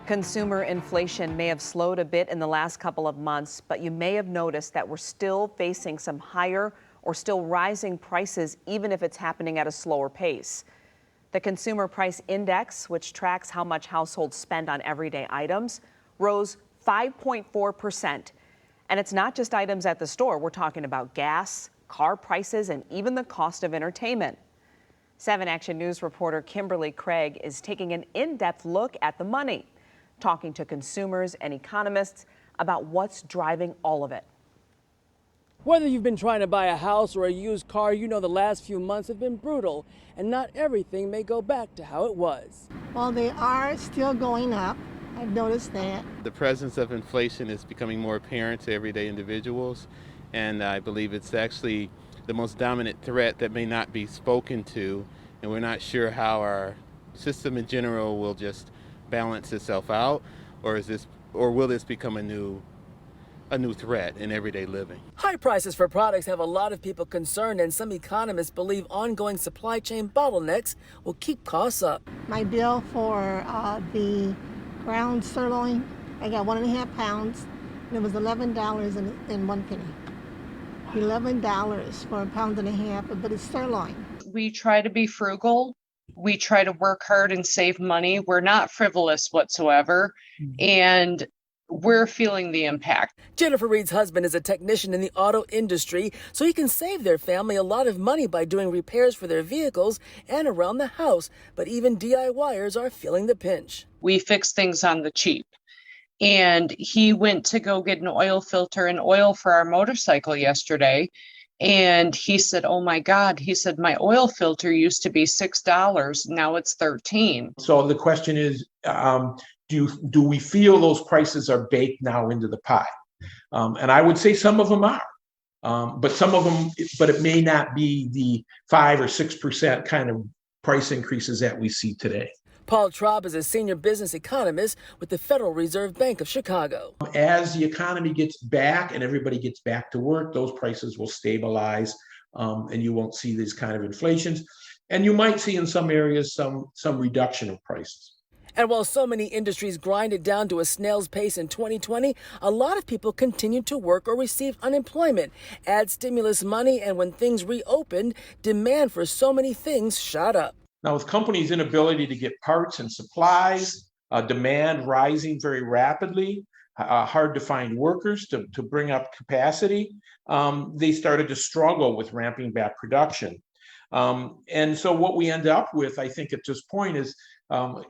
Consumer inflation may have slowed a bit in the last couple of months, but you may have noticed that we're still facing some higher or still rising prices, even if it's happening at a slower pace. The Consumer Price Index, which tracks how much households spend on everyday items, rose 5.4%. And it's not just items at the store. We're talking about gas, car prices, and even the cost of entertainment. 7 Action News reporter Kimberly Craig is taking an in-depth look at the money, talking to consumers and economists about what's driving all of it. Whether you've been trying to buy a house or a used car, you know the last few months have been brutal, and not everything may go back to how it was. Well, they are still going up. I've noticed that. The presence of inflation is becoming more apparent to everyday individuals, and I believe it's actually the most dominant threat that may not be spoken to, and we're not sure how our system in general will just balance itself out, or will this become a new threat in everyday living. High prices for products have a lot of people concerned, and some economists believe ongoing supply chain bottlenecks will keep costs up. My bill for the ground sirloin, I got 1.5 pounds, and it was $11.01. $11 for 1.5 pounds, but it's sirloin. We try to be frugal. We try to work hard and save money. We're not frivolous whatsoever, and we're feeling the impact. Jennifer Reed's husband is a technician in the auto industry, so he can save their family a lot of money by doing repairs for their vehicles and around the house. But even DIYers are feeling the pinch. We fix things on the cheap. And he went to go get an oil filter and oil for our motorcycle yesterday. And he said, oh my God, he said, my oil filter used to be $6. Now it's $13. So the question is, do we feel those prices are baked now into the pie? And I would say some of them are, but it may not be the 5 or 6% kind of price increases that we see today. Paul Traub is a senior business economist with the Federal Reserve Bank of Chicago. As the economy gets back and everybody gets back to work, those prices will stabilize, and you won't see these kind of inflations. And you might see in some areas some reduction of prices. And while so many industries grinded down to a snail's pace in 2020, a lot of people continued to work or received unemployment. Add stimulus money, and when things reopened, demand for so many things shot up. Now, with companies' inability to get parts and supplies, demand rising very rapidly, hard to find workers to bring up capacity, they started to struggle with ramping back production. And so what we end up with, I think at this point, is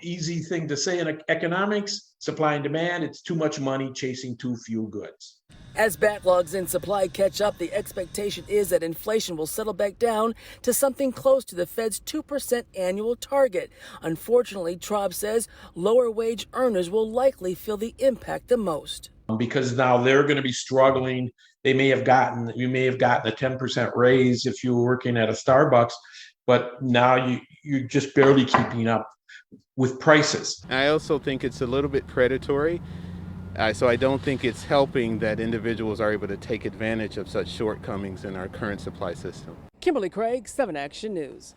easy thing to say in economics, supply and demand, it's too much money chasing too few goods. As backlogs in supply catch up, the expectation is that inflation will settle back down to something close to the Fed's 2% annual target. Unfortunately, Traub says lower wage earners will likely feel the impact the most. Because now they're going to be struggling. You may have gotten a 10% raise if you were working at a Starbucks, but now you're just barely keeping up with prices. I also think it's a little bit predatory. So I don't think it's helping that individuals are able to take advantage of such shortcomings in our current supply system. Kimberly Craig, 7 Action News.